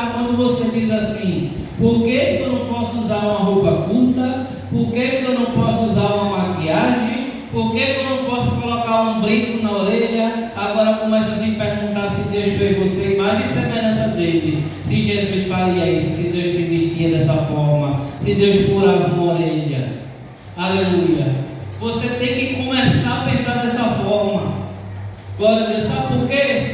pensar quando você diz assim: por que eu não posso usar uma roupa curta? Por que eu não posso usar uma maquiagem? Por que eu não posso colocar um brinco na orelha? Agora começa a se perguntar se Deus fez você imagem e semelhança dele. Se Jesus faria isso, se Deus se vestia dessa forma, se Deus furava uma orelha. Aleluia. Você tem que começar a pensar dessa forma. Glória a Deus. Sabe por quê?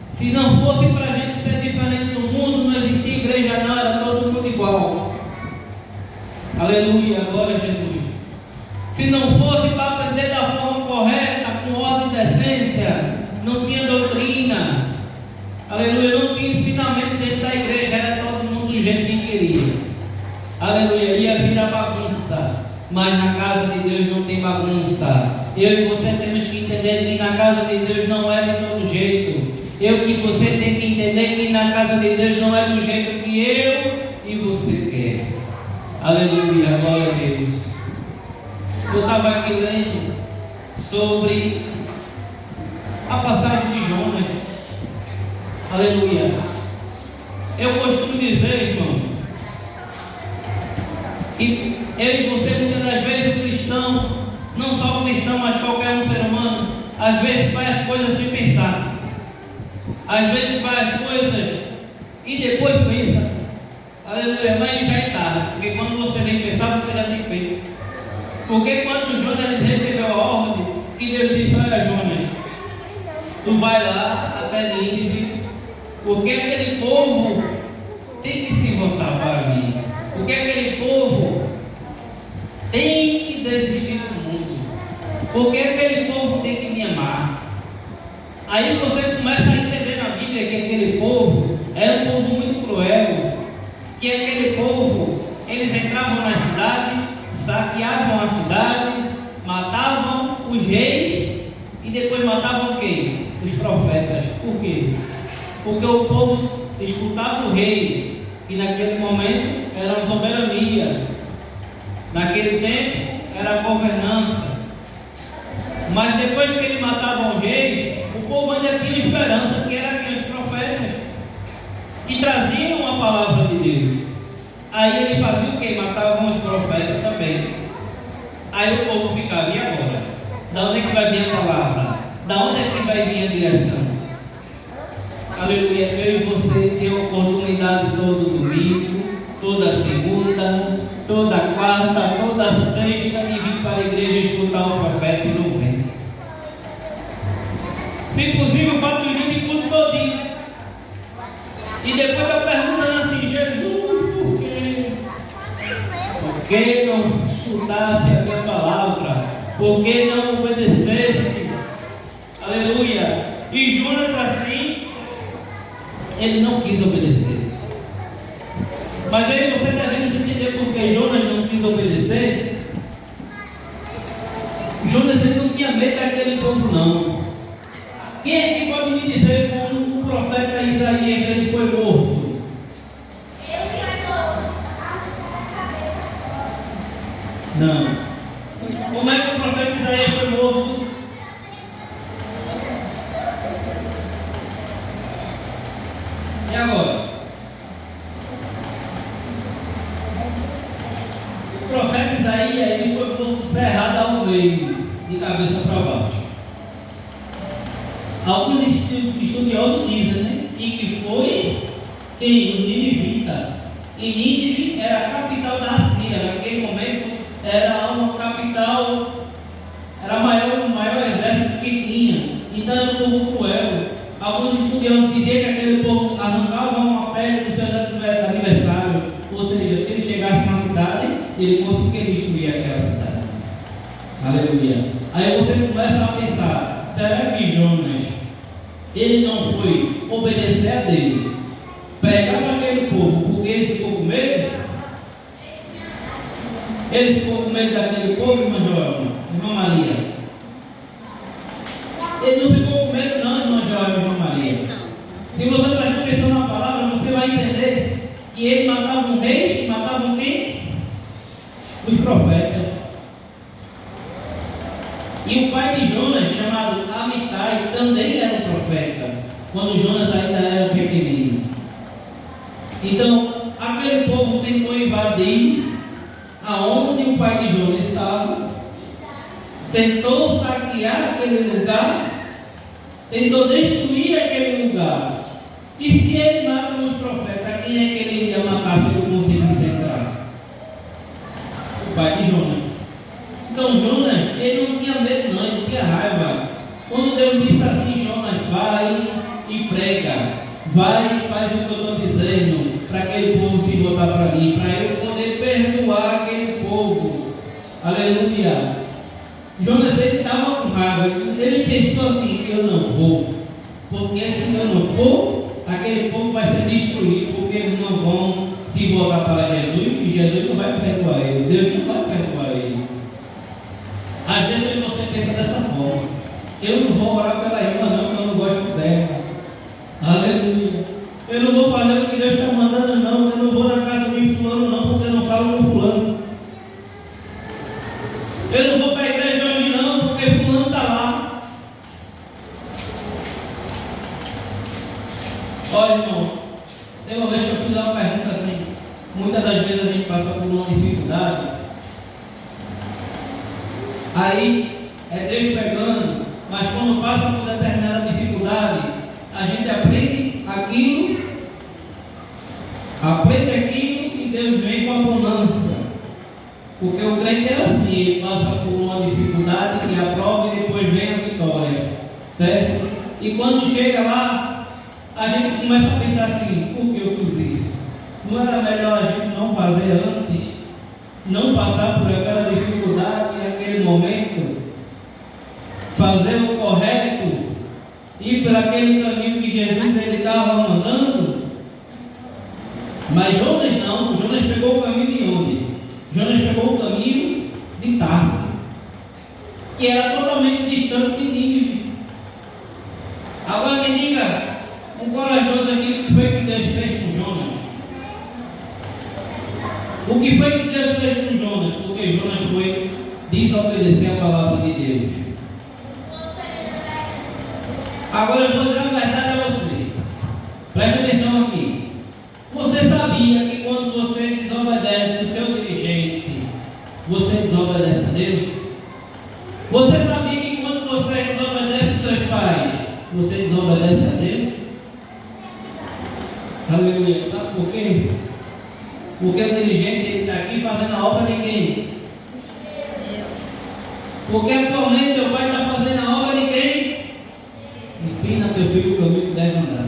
Se não fosse para a gente ser diferente do mundo, não existia igreja não, era todo mundo igual. Aleluia, glória a Jesus. Se não fosse para aprender da forma correta, com ordem e decência, não tinha doutrina. Aleluia, não tinha ensinamento dentro da igreja, era todo mundo do jeito que queria. Aleluia, ia virar bagunça. Mas na casa de Deus não tem bagunça. Eu e você temos que entender que na casa de Deus não é de todo jeito. Eu que você tem que entender que na casa de Deus não é do jeito que eu e você quer. Aleluia, glória a Deus. Eu estava aqui lendo sobre a passagem de Jonas. Aleluia. Eu costumo dizer, irmão, que eu e você, muitas das vezes, o cristão, não só o cristão, mas qualquer um ser humano, às vezes faz as coisas sem pensar. Às vezes faz as coisas e depois pensa. Aleluia, mas já é tarde, porque quando você vem pensar, você já tem feito. Porque quando Jonas recebeu a ordem, que Deus disse: olha, Jonas, tu vai lá até Nínive, porque aquele povo tem que se voltar para mim. Porque aquele povo tem que desistir do mundo. Porque aquele povo tem que me amar. Aí você começa a entender na Bíblia que aquele povo era um povo muito cruel. Que aquele povo, eles entravam nas cidades, saqueavam a cidade, matavam os reis e depois matavam quem? Os profetas. Por quê? Porque o povo escutava o rei, que naquele momento era uma soberania, naquele tempo era a governança. Mas depois que ele matava os reis, o povo ainda tinha esperança, que eram aqueles profetas que traziam a palavra de Deus. Aí ele fazia o que? Matavam os profetas também. Aí o povo ficava: e agora? Da onde é que vai vir a palavra? Da onde é que vai vir a direção? Aleluia. Eu e você temos a oportunidade todo domingo, toda segunda, toda quarta, toda sexta de vir para a igreja escutar o profeta e não vem. Se possível, faça o dia de culto todinho. E depois está perguntando assim: Jesus, por quê? Por que não escutasse a minha palavra? Por que não obedeceste? Aleluia. E Jonas, assim, ele não quis obedecer. Mas aí você devemos entender por que Jonas não quis obedecer. Jonas, ele não tinha medo daquele povo, não. Quem é que pode me dizer como o profeta Isaías ele foi morto? Não. Como é que o profeta Isaías foi morto? E agora? O profeta Isaías ele foi morto cerrado ao meio, de cabeça para baixo. Alguns estudiosos dizem, né? E que foi quem? O Ninivita. E Nínive era a capital da Assíria. Naquele momento era uma capital, era o maior exército que tinha. Então era um povo cruel. Alguns estudiosos diziam que aquele povo arrancava uma pele dos seus adversários. Ou seja, se ele chegasse numa cidade, ele conseguia destruir aquela cidade. Aleluia. Aí você começa a pensar: será que Jonas, ele não foi obedecer a Deus, pregar para aquele povo porque ele ficou com medo? Ele ficou com medo daquele povo, irmã Joelma, irmã Maria? Ele não ficou com medo não, irmã Joelma, irmã Maria. Se você prestar atenção na palavra, você vai entender que ele matava um rei, matavam quem? Os profetas. E o pai de Jonas, chamado Amitai, também era um profeta, quando Jonas ainda era pequenino. Então, aquele povo tentou invadir aonde o pai de Jonas estava, tentou saquear aquele lugar, tentou destruir aquele lugar. E se ele mata os profetas, quem é que ele iria matar se ele conseguisse entrar? O pai de Jonas. Então Jonas, ele não tinha medo não, ele tinha raiva. Quando Deus disse assim, Jonas, vai e prega, vai e faz o que eu estou dizendo, para aquele povo se voltar para mim, para eu poder perdoar aquele povo. Aleluia. Jonas, ele estava com raiva, ele pensou assim, eu não vou, porque se eu não for, aquele povo vai ser destruído, porque eles não vão se voltar para Jesus, e Jesus não vai perdoar ele, Deus não vai perdoar ele. Às vezes você pensa dessa forma, eu não vou orar pela irmã não, porque eu não gosto dela. Aleluia. Eu não vou fazer o que Deus está mandando não, eu não vou na casa de fulano não, porque eu não falo com fulano. Eu não vou para a igreja hoje não, porque fulano está lá. Olha, irmão, tem uma vez que eu fiz uma pergunta assim, muitas das vezes a gente passa por uma dificuldade, aí é Deus pegando, mas quando passa por determinada dificuldade, a gente aprende aquilo e Deus vem com a bonança. Porque o crente é assim, ele passa por uma dificuldade, que aprova e depois vem a vitória, certo? E quando chega lá, a gente começa a pensar assim, por que eu fiz isso? Não era melhor a gente não fazer antes? Não passar por aquela dificuldade naquele momento? Fazer o correto? Ir por aquele caminho que Jesus ele estava mandando? Mas Jonas não, Jonas pegou o caminho de onde? Jonas pegou o caminho de Tarso, que era totalmente distante de Nínive. Agora me diga, um corajoso aqui, o que foi que Deus fez com Jonas? O que foi que Deus fez com Jonas? Porque Jonas foi desobedecer a palavra de Deus. Agora eu vou dizer a verdade a você. Preste atenção aqui. Você sabia que quando você desobedece o seu dirigente, você desobedece a Deus? Você sabia que quando você desobedece os seus pais, você desobedece a Deus? Aleluia. Sabe por quê? Porque o dirigente está aqui fazendo a obra de quem? Porque atualmente teu pai está fazendo a obra de quem? Ensina teu filho o caminho que deve andar.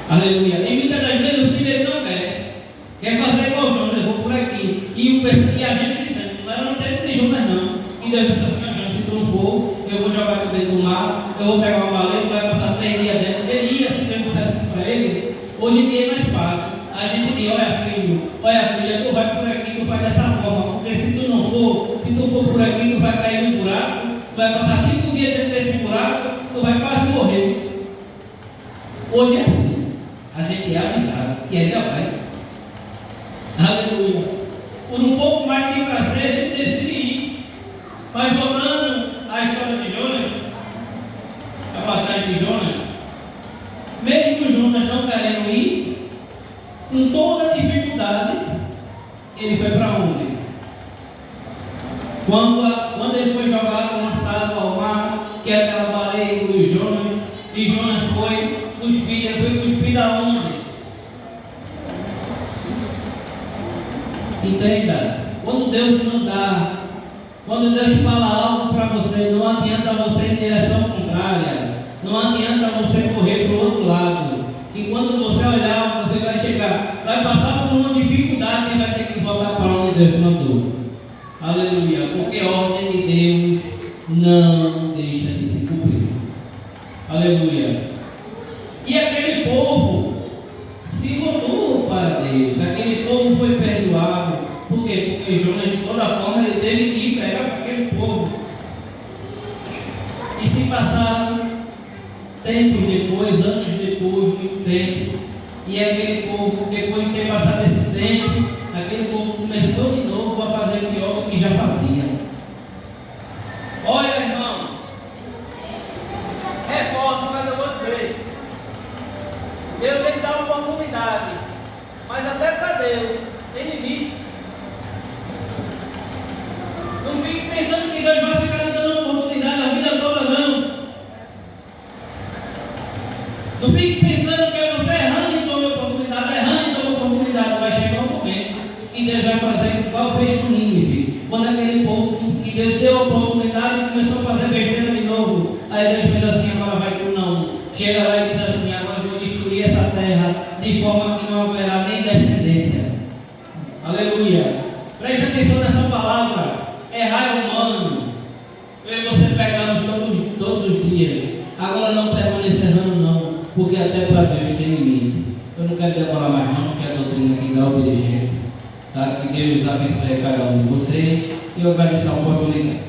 Aleluia. E muitas das vezes o filho ele não quer fazer igual Jonas, eu vou por aqui. E a gente dizendo, não era no tempo de Jonas não. E Deus disse assim, Jonas, se tu não for, eu vou jogar tu dentro do mar, eu vou pegar uma baleia, tu vai passar 3 dias dentro. Ele ia, se Deus dissesse isso para ele, hoje em dia é mais fácil. A gente diz, olha filha, tu vai por aqui, tu faz dessa forma, porque se tu não for, se tu for por aqui, tu vai cair no buraco, tu vai passar 5 dias dentro desse buraco, tu vai quase morrer. Hoje é assim. A gente é avisado e ainda vai. Aleluia. Por um pouco mais de prazer, a gente decide ir. Mas voltando à história de Jonas, a passagem de Jonas, mesmo que o Jonas não querendo ir, com toda a dificuldade, ele foi para onde? Quando ele foi jogado, lançado ao mar, que é aquela baleia do Jonas, e Jonas foi cuspido, ele foi cuspido aonde? Entenda, quando Deus mandar, quando Deus fala algo para você, não adianta você ir em direção contrária, não adianta você correr para o outro lado, e quando você olhar, você vai chegar, vai passar por uma dificuldade e vai ter que voltar para onde Deus mandou. Aleluia, porque a ordem de Deus não deixa de se cumprir. Aleluia. E aquele povo se voltou para Deus, aquele povo foi perdoado. Por quê? Porque Jonas, de toda forma, ele teve que ir pregar para aquele povo. E se passaram tempos depois, anos depois, muito tempo, e aquele povo, depois de ter passado esse tempo, aquele povo começou de novo a fazer pior do que já fazia. Olha, irmão, é forte, mas eu vou dizer. Deus tem que dar oportunidade, mas até para Deus tem limite. Não fique pensando que Deus vai ficar lhe dando oportunidade a vida toda, não. Não fique pensando que você errando em toda oportunidade, vai chegar um momento que Deus vai fazer igual fez com Nínive. Quando aquele povo que Deus deu a oportunidade e começou a fazer besteira de novo, aí Deus fez assim, agora vai tu não. Chega lá e diz assim, agora eu vou destruir essa terra de forma que não haverá nem descendência. Aleluia. Preste atenção nessa palavra. Errar é humano. Eu e você pegamos todos os dias. Agora não permaneça errando não, porque até para Deus tem limite. Eu não quero demorar mais não, porque a doutrina aqui dá o dirigente. Tá? Que Deus abençoe cada um de vocês e eu agradeço a oportunidade.